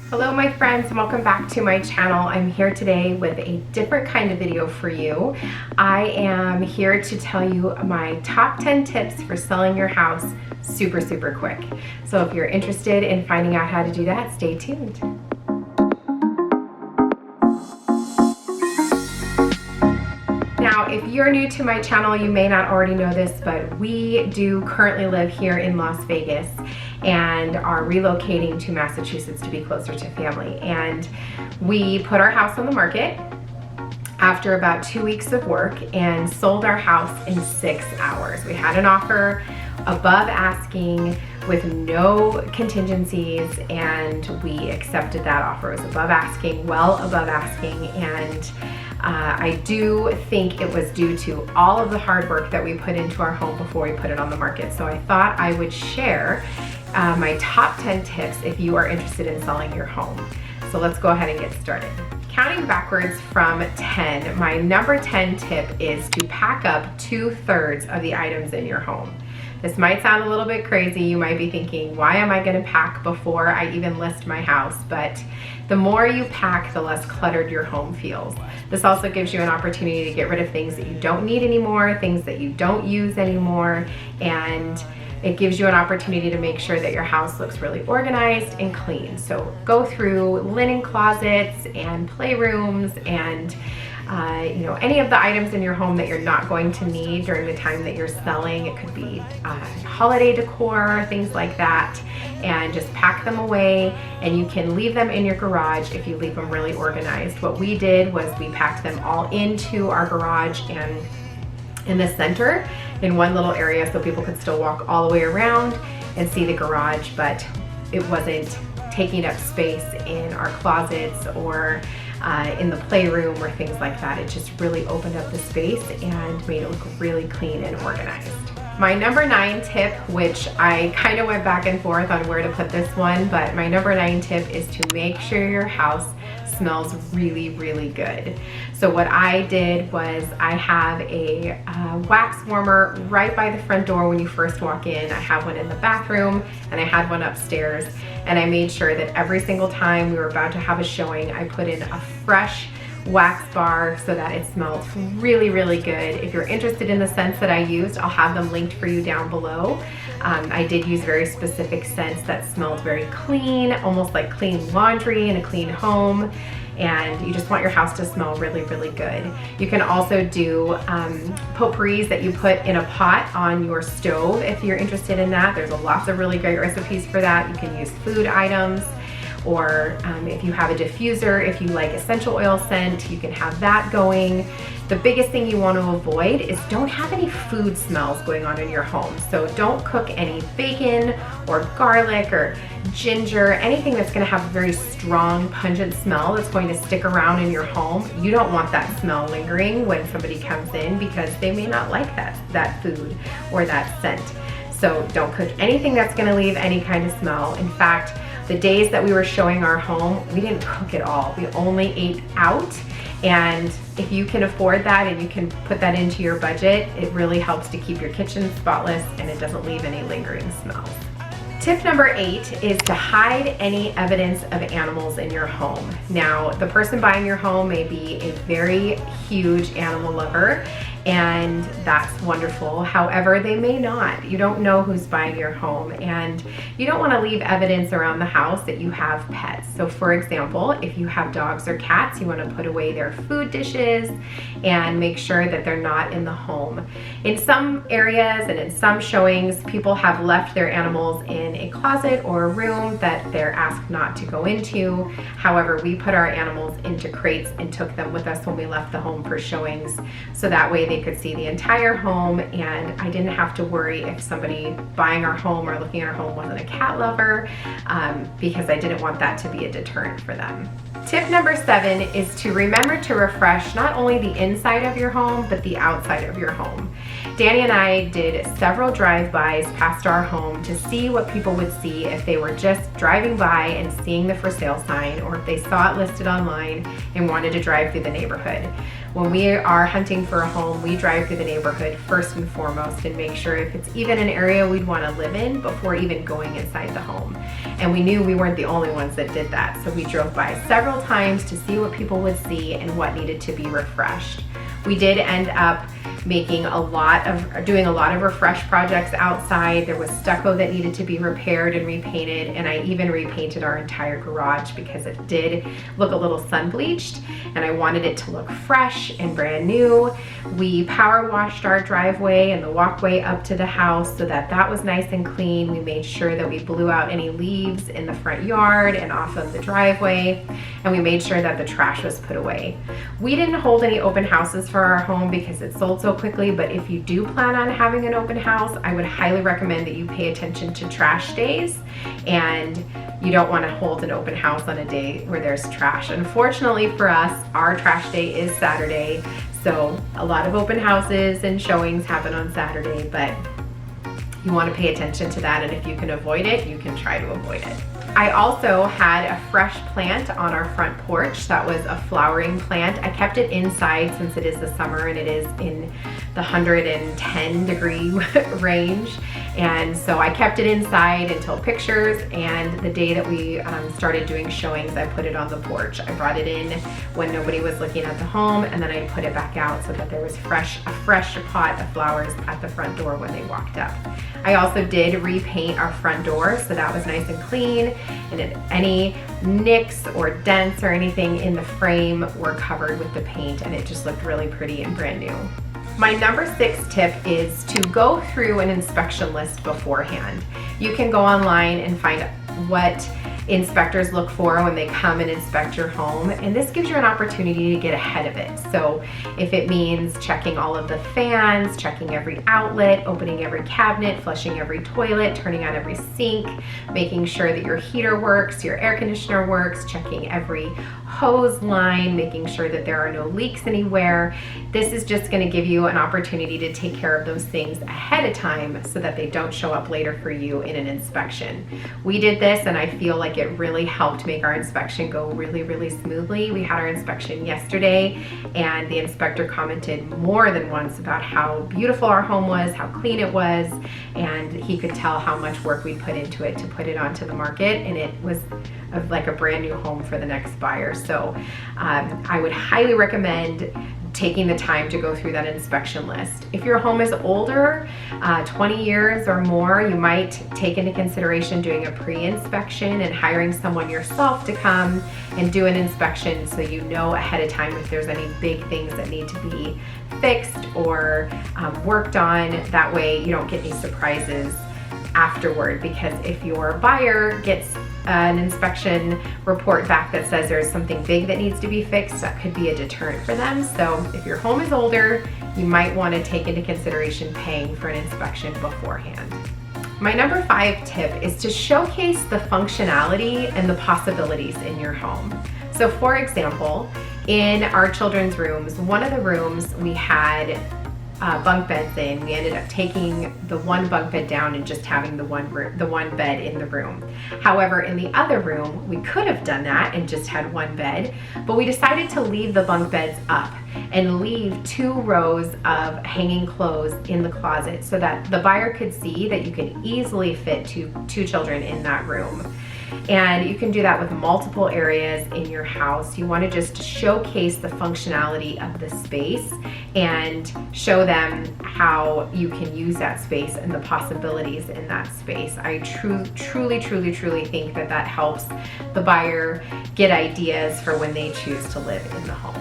Hello my friends, and welcome back to my channel. I'm here today with a different kind of video for you. I am here to tell you my top 10 tips for selling your house super quick. So if you're interested in finding out how to do that, stay tuned. Now, if you're new to my channel, you may not already know this, but we do currently live here in Las Vegas and are relocating to Massachusetts to be closer to family. And we put our house on the market after about 2 weeks of work and sold our house in 6 hours. We had an offer above asking with no contingencies, and we accepted that offer. It was above asking, well above asking, and I do think it was due to all of the hard work that we put into our home before we put it on the market. So I thought I would share my top 10 tips if you are interested in selling your home. So let's go ahead and get started. Counting backwards from 10, my number 10 tip is to pack up 2/3 of the items in your home. This might sound a little bit crazy. You might be thinking, why am I gonna pack before I even list my house? But the more you pack, the less cluttered your home feels. This also gives you an opportunity to get rid of things that you don't need anymore, things that you don't use anymore, and it gives you an opportunity to make sure that your house looks really organized and clean. So go through linen closets and playrooms and any of the items in your home that you're not going to need during the time that you're selling. It could be holiday decor, things like that, and just pack them away, and you can leave them in your garage if you leave them really organized. What we did was we packed them all into our garage and in the center in one little area so people could still walk all the way around and see the garage, but it wasn't taking up space in our closets or in the playroom or things like that. It just really opened up the space and made it look really clean and organized. My number 9 tip, which I kind of went back and forth on where to put this one, but my number 9 tip is to make sure your house smells really good. So what I did was I have a wax warmer right by the front door when you first walk in. I have one in the bathroom and I had one upstairs, and I made sure that every single time we were about to have a showing, I put in a fresh wax bar so that it smells really good. If you're interested in the scents that I used, I'll have them linked for you down below. I did use very specific scents that smelled very clean, almost like clean laundry in a clean home, and you just want your house to smell really good. You can also do potpourris that you put in a pot on your stove if you're interested in that. There's lots of really great recipes for that. You can use food items, or if you have a diffuser, if you like essential oil scent, you can have that going. The biggest thing you want to avoid is don't have any food smells going on in your home. So don't cook any bacon or garlic or ginger, anything that's going to have a very strong, pungent smell that's going to stick around in your home. You don't want that smell lingering when somebody comes in, because they may not like that food or that scent. So don't cook anything that's going to leave any kind of smell. In fact, the days that we were showing our home, we didn't cook at all. We only ate out. And if you can afford that and you can put that into your budget, it really helps to keep your kitchen spotless and it doesn't leave any lingering smells. Tip number 8 is to hide any evidence of animals in your home. Now, the person buying your home may be a very huge animal lover, and that's wonderful. However, they may not. You don't know who's buying your home, and you don't want to leave evidence around the house that you have pets. So for example, if you have dogs or cats, you want to put away their food dishes and make sure that they're not in the home. In some areas and in some showings, people have left their animals in a closet or a room that they're asked not to go into. However, we put our animals into crates and took them with us when we left the home for showings, so that way they could see the entire home, and I didn't have to worry if somebody buying our home or looking at our home wasn't a cat lover, because I didn't want that to be a deterrent for them. Tip number 7 is to remember to refresh not only the inside of your home, but the outside of your home. Danny and I did several drive-bys past our home to see what people would see if they were just driving by and seeing the for sale sign, or if they saw it listed online and wanted to drive through the neighborhood. when we are hunting for a home, we drive through the neighborhood first and foremost and make sure if it's even an area we'd want to live in before even going inside the home. And we knew we weren't the only ones that did that, so we drove by several times to see what people would see and what needed to be refreshed. We did end up doing a lot of refresh projects outside. There was stucco that needed to be repaired and repainted, and I even repainted our entire garage because it did look a little sun bleached and I wanted it to look fresh and brand new. We power washed our driveway and the walkway up to the house so that that was nice and clean. We made sure that we blew out any leaves in the front yard and off of the driveway, and we made sure that the trash was put away. We didn't hold any open houses for our home because it sold so quickly, but if you do plan on having an open house, I would highly recommend that you pay attention to trash days, and you don't want to hold an open house on a day where there's trash. Unfortunately for us, our trash day is Saturday, so a lot of open houses and showings happen on Saturday, but you want to pay attention to that, and if you can avoid it, you can try to avoid it. I also had a fresh plant on our front porch that was a flowering plant. I kept it inside since it is the summer and it is in the 110 degree range, and so I kept it inside until pictures, and the day that we started doing showings, I put it on the porch. I brought it in when nobody was looking at the home, and then I put it back out so that there was a fresh pot of flowers at the front door when they walked up. I also did repaint our front door, so that was nice and clean, and any nicks or dents or anything in the frame were covered with the paint, and it just looked really pretty and brand new. My number 6 tip is to go through an inspection list beforehand. You can go online and find what inspectors look for when they come and inspect your home, and this gives you an opportunity to get ahead of it. So if it means checking all of the fans, checking every outlet, opening every cabinet, flushing every toilet, turning on every sink, making sure that your heater works, your air conditioner works, checking every hose line, making sure that there are no leaks anywhere. This is just going to give you an opportunity to take care of those things ahead of time so that they don't show up later for you in an inspection. We did this, and I feel like it really helped make our inspection go really, really smoothly. We had our inspection yesterday, and the inspector commented more than once about how beautiful our home was, how clean it was, and he could tell how much work we put into it to put it onto the market, and it was like a brand new home for the next buyer. So I would highly recommend taking the time to go through that inspection list. If your home is older, 20 years or more, you might take into consideration doing a pre-inspection and hiring someone yourself to come and do an inspection so you know ahead of time if there's any big things that need to be fixed or worked on. That way you don't get any surprises afterward, because if your buyer gets an inspection report back that says there's something big that needs to be fixed, that could be a deterrent for them. So if your home is older, you might want to take into consideration paying for an inspection beforehand. My number 5 tip is to showcase the functionality and the possibilities in your home. So for example, in our children's rooms, one of the rooms we had bunk beds in. We ended up taking the one bunk bed down and just having the one bed in the room. However, in the other room, we could have done that and just had one bed, but we decided to leave the bunk beds up and leave 2 rows of hanging clothes in the closet so that the buyer could see that you could easily fit two children in that room. And you can do that with multiple areas in your house. You want to just showcase the functionality of the space and show them how you can use that space and the possibilities in that space. I truly think that that helps the buyer get ideas for when they choose to live in the home.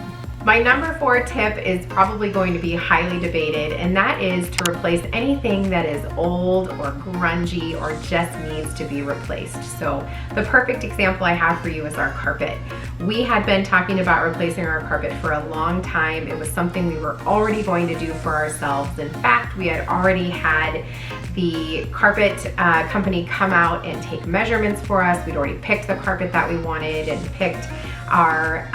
My number 4 tip is probably going to be highly debated, and that is to replace anything that is old or grungy or just needs to be replaced. So the perfect example I have for you is our carpet. We had been talking about replacing our carpet for a long time. It was something we were already going to do for ourselves. In fact, we had already had the carpet company come out and take measurements for us. We'd already picked the carpet that we wanted and picked our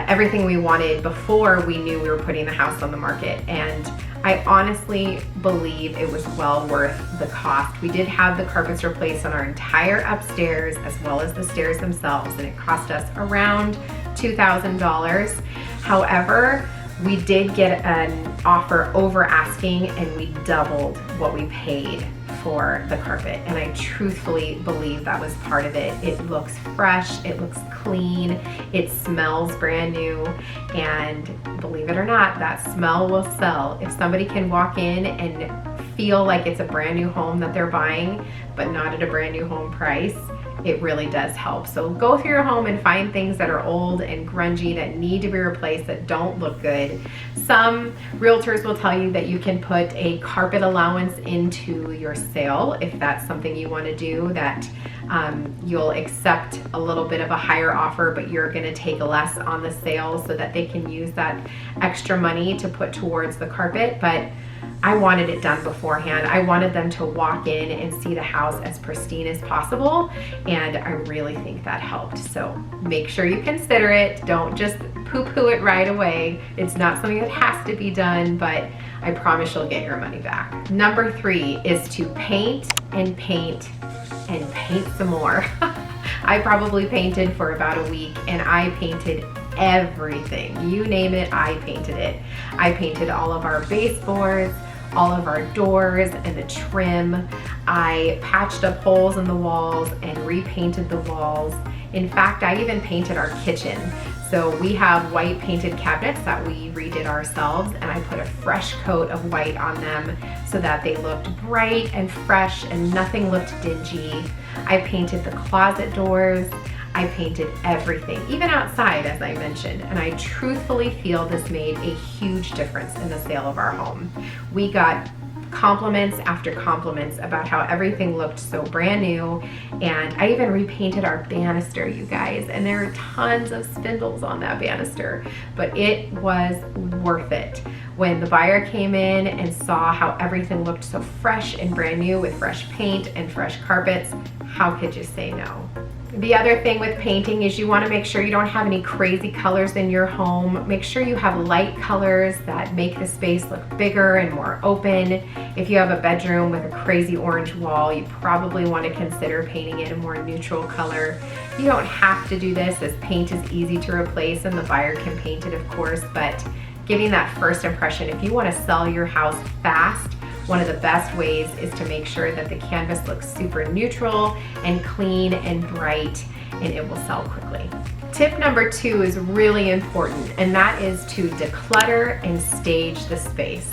everything we wanted before we knew we were putting the house on the market, and I honestly believe it was well worth the cost. We did have the carpets replaced on our entire upstairs as well as the stairs themselves, and it cost us around $2,000. However, we did get an offer over asking and we doubled what we paid for the carpet. And I truthfully believe that was part of it. It looks fresh, it looks clean, it smells brand new, and believe it or not, that smell will sell. If somebody can walk in and feel like it's a brand new home that they're buying, but not at a brand new home price, it really does help. So go through your home and find things that are old and grungy that need to be replaced, that don't look good. Some realtors will tell you that you can put a carpet allowance into your sale if that's something you want to do, that you'll accept a little bit of a higher offer, but you're going to take less on the sale so that they can use that extra money to put towards the carpet. But I wanted it done beforehand. I wanted them to walk in and see the house as pristine as possible, and I really think that helped. So make sure you consider it. Don't just poo-poo it right away. It's not something that has to be done, but I promise you'll get your money back. Number 3 is to paint and paint and paint some more. I probably painted for about a week, and I painted everything. You name it, I painted it. I painted all of our baseboards, all of our doors and the trim. I patched up holes in the walls and repainted the walls. In fact, I even painted our kitchen. So we have white painted cabinets that we redid ourselves, and I put a fresh coat of white on them so that they looked bright and fresh and nothing looked dingy. I painted the closet doors. I painted everything, even outside, as I mentioned, and I truthfully feel this made a huge difference in the sale of our home. We got compliments after compliments about how everything looked so brand new, and I even repainted our banister, you guys, and there are tons of spindles on that banister, but it was worth it. When the buyer came in and saw how everything looked so fresh and brand new with fresh paint and fresh carpets, how could you say no? The other thing with painting is you want to make sure you don't have any crazy colors in your home. Make sure you have light colors that make the space look bigger and more open. If you have a bedroom with a crazy orange wall, you probably want to consider painting it a more neutral color. You don't have to do this, as paint is easy to replace and the buyer can paint it, of course, but giving that first impression, if you want to sell your house fast, one of the best ways is to make sure that the canvas looks super neutral and clean and bright, and it will sell quickly. Tip number 2 is really important, and that is to declutter and stage the space.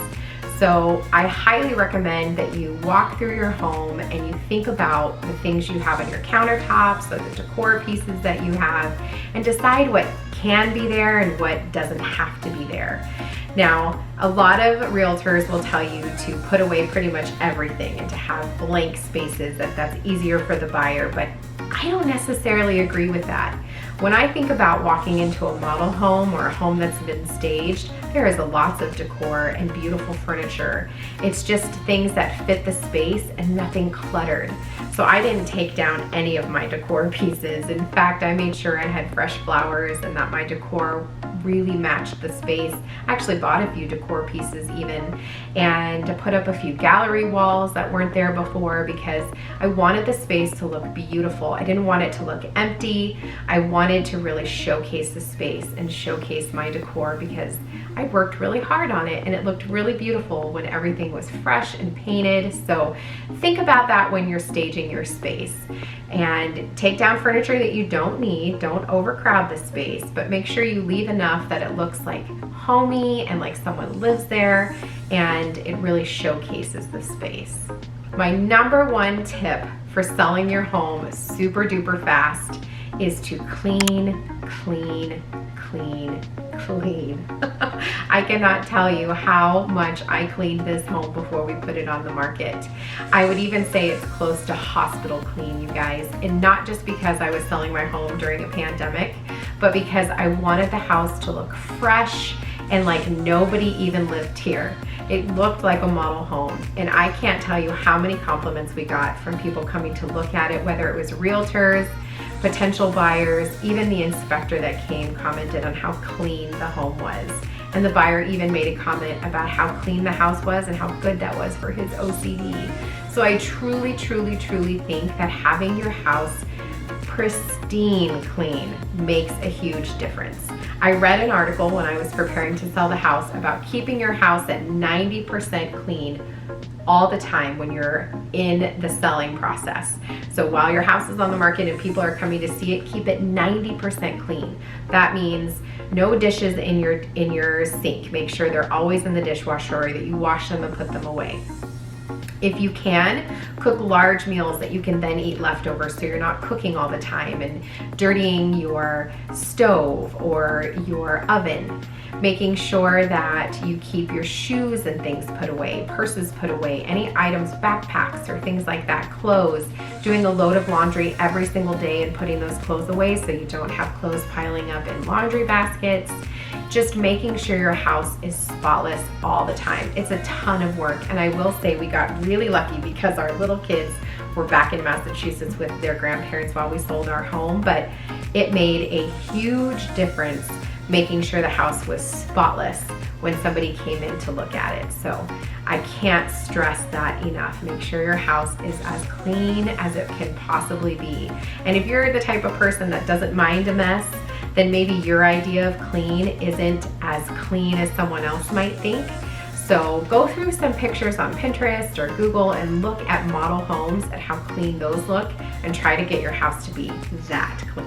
So I highly recommend that you walk through your home and you think about the things you have on your countertops, or the decor pieces that you have, and decide what can be there and what doesn't have to be there. Now, a lot of realtors will tell you to put away pretty much everything and to have blank spaces, that's easier for the buyer, but I don't necessarily agree with that. When I think about walking into a model home or a home that's been staged, there is lots of decor and beautiful furniture. It's just things that fit the space and nothing cluttered. So I didn't take down any of my decor pieces. In fact, I made sure I had fresh flowers and that my decor really matched the space. I actually bought a few decor pieces even, and to put up a few gallery walls that weren't there before, because I wanted the space to look beautiful. I didn't want it to look empty. I wanted to really showcase the space and showcase my decor, because I worked really hard on it and it looked really beautiful when everything was fresh and painted. So think about that when you're staging your space, and take down furniture that you don't need. Don't overcrowd the space, but make sure you leave enough that it looks like homey and like someone lives there, and it really showcases the space. My number 1 tip for selling your home super duper fast is to clean, clean, clean, clean. I cannot tell you how much I cleaned this home before we put it on the market. I would even say it's close to hospital clean, you guys, and not just because I was selling my home during a pandemic, but because I wanted the house to look fresh and like nobody even lived here. It looked like a model home, and I can't tell you how many compliments we got from people coming to look at it, whether it was realtors, potential buyers, even the inspector that came commented on how clean the home was. And the buyer even made a comment about how clean the house was and how good that was for his OCD. So I truly, truly, truly think that having your house pristine clean makes a huge difference. I read an article when I was preparing to sell the house about keeping your house at 90% clean all the time when you're in the selling process. So while your house is on the market and people are coming to see it, keep it 90% clean. That means no dishes in your sink. Make sure they're always in the dishwasher, or that you wash them and put them away. If you can, cook large meals that you can then eat leftovers, so you're not cooking all the time and dirtying your stove or your oven. Making sure that you keep your shoes and things put away, purses put away, any items, backpacks or things like that, clothes. Doing a load of laundry every single day and putting those clothes away so you don't have clothes piling up in laundry baskets. Just making sure your house is spotless all the time. It's a ton of work, and I will say we got really lucky because our little kids were back in Massachusetts with their grandparents while we sold our home, but it made a huge difference making sure the house was spotless when somebody came in to look at it. So I can't stress that enough. Make sure your house is as clean as it can possibly be. And if you're the type of person that doesn't mind a mess, then maybe your idea of clean isn't as clean as someone else might think. So go through some pictures on Pinterest or Google and look at model homes and how clean those look, and try to get your house to be that clean.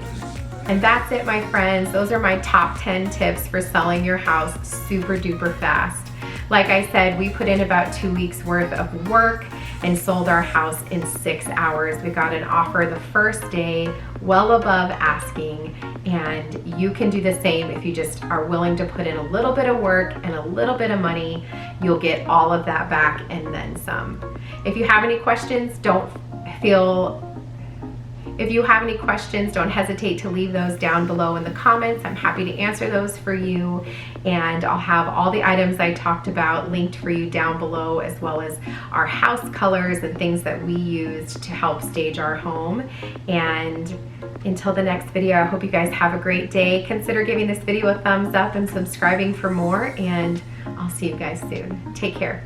And that's it, my friends. Those are my top 10 tips for selling your house super duper fast. Like I said, we put in about 2 weeks worth of work and sold our house in 6 hours. We got an offer the first day, well above asking, and you can do the same if you just are willing to put in a little bit of work and a little bit of money. You'll get all of that back and then some. If you have any questions, don't hesitate to leave those down below in the comments. I'm happy to answer those for you. And I'll have all the items I talked about linked for you down below, as well as our house colors and things that we used to help stage our home. And until the next video, I hope you guys have a great day. Consider giving this video a thumbs up and subscribing for more. And I'll see you guys soon. Take care.